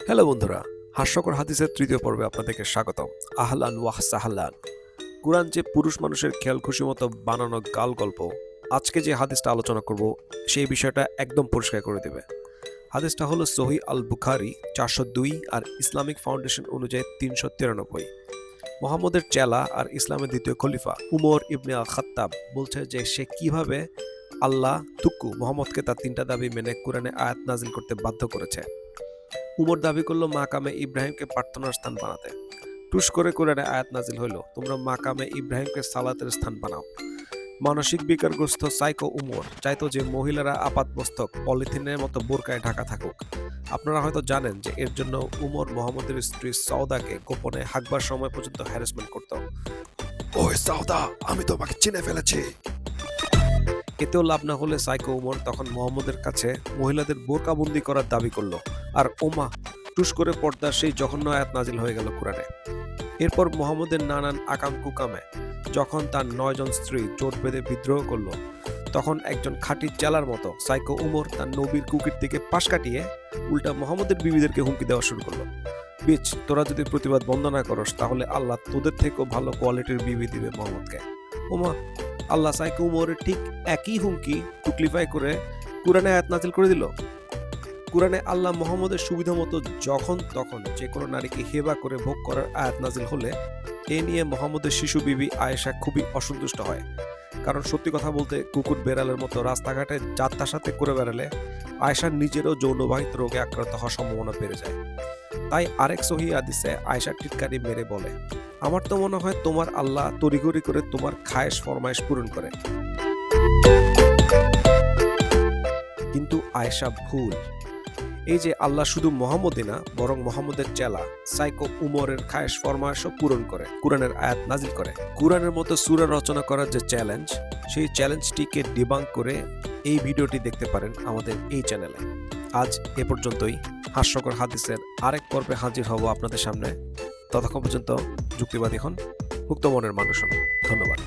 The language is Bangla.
হ্যালো বন্ধুরা, হাস্যকর হাদিসের তৃতীয় পর্বে আপনাদেরকে স্বাগতম। আহলান ওয়াহ সাহলান। কুরআন যে পুরুষ মানুষের খেয়াল খুশি মতো বানানো গাল গল্প, আজকে যে হাদিসটা আলোচনা করব সেই বিষয়টা একদম পরিষ্কার করে দেবে। হাদিসটা হলো সহিহ আল বুখারী 402 আর ইসলামিক ফাউন্ডেশন অনুযায়ী 393। মোহাম্মদের চেলা আর ইসলামের দ্বিতীয় খলিফা উমর ইবনে আল খাত্তাব বলছে যে সে কিভাবে আল্লাহ মোহাম্মদকে তার তিনটা দাবি মেনে কুরআনে আয়াত নাজিল করতে বাধ্য করেছে। উমর দাবি করলো মাকামে ইব্রাহিমকে প্রার্থনার স্থান বানাতে। টুস করে কোরআনে আয়াত নাজিল হইল, তোমরা মাকামে ইব্রাহিমকে সালাতের স্থান বানাও। মানসিক বিকারগ্রস্ত সাইকো উমর চাইতো যে মহিলারা আপাতমস্তক পলিথিনের মতো বোরকায় ঢাকা থাকুক। আপনারা হয়তো জানেন যে এর জন্য উমর মোহাম্মদের স্ত্রী সওদাকে গোপনে হাঁকবার সময় পর্যন্ত হ্যারাসমেন্ট করত। ওই সওদা, আমি তোমাকে চিনে ফেলেছি। এতেও লাভ না হলে সাইকো উমর তখন মোহাম্মদের কাছে মহিলাদের বোরকাবন্দি করার দাবি করলো। আর ওমা, টুস করে পর্দার সেই জঘন্য আয়াত নাজিল হয়ে গেল কুরআনে। এরপর মোহাম্মদের নানান আকাম কুকামে যখন তার 9 জন স্ত্রী জোট বেঁধে বিদ্রোহ করলো, তখন একজন খাঁটি চেলার মতো সাইকো উমর তার নবীর কুকির দিকে পাশ কাটিয়ে উল্টা মোহাম্মদের বিবিদেরকে হুমকি দেওয়া শুরু করলো। বিচ, তোরা যদি প্রতিবাদ বন্ধ না করস তাহলে আল্লাহ তোদের থেকেও ভালো কোয়ালিটির বিবি দিবে মোহাম্মদকে। ওমা, আল্লাহ সাইকো উমরের ঠিক একই হুমকি টুকলিফাই করে কুরআনে আয়াত নাজিল করে দিল। কুরআনে আল্লাহ মোহাম্মদের সুবিধা মতো যখন তখন যে কোনো নারীকে হেবা করে ভোগ করার আয়াত নাজিল হলে এ নিয়ে মোহাম্মদের শিশু বিবি আয়েশা খুবই অসন্তুষ্ট হয়। কারণ সত্যি কথা বলতে কুকুর বেড়ালের মতো রাস্তাঘাটে যাত্রার সাথে করে বেড়ালে আয়েশার নিজেরও যৌনবাহিত রোগে আক্রান্ত হওয়ার সম্ভাবনা বেড়ে যায়। তাই আরেক সহিহ হাদিসে আয়েশা টিটকারি মেরে বলে, আমার তো মনে হয় তোমার আল্লাহ তড়িঘড়ি করে তোমার খায়েশ ফরমায়েশ পূরণ করে। কিন্তু আয়েশা ভুল। এই যে আল্লাহ শুধু মোহাম্মদই না, বরং মোহাম্মদের চেলা সাইকো উমরের খায়েশ ফরমায়েশও পূরণ করে, কুরআনের আয়াত নাজিল করে। কুরআনের মতো সূরা রচনা করার যে চ্যালেঞ্জ, সেই চ্যালেঞ্জটিকে ডিবাঙ্ক করে এই ভিডিওটি দেখতে পারেন আমাদের এই চ্যানেলে। আজ এ পর্যন্তই। হাস্যকর হাদিসের আরেক পর্বে হাজির হব আপনাদের সামনে। ততক্ষণ পর্যন্ত যুক্তিবাদী হন, মুক্ত মনের মানুষ হন। ধন্যবাদ।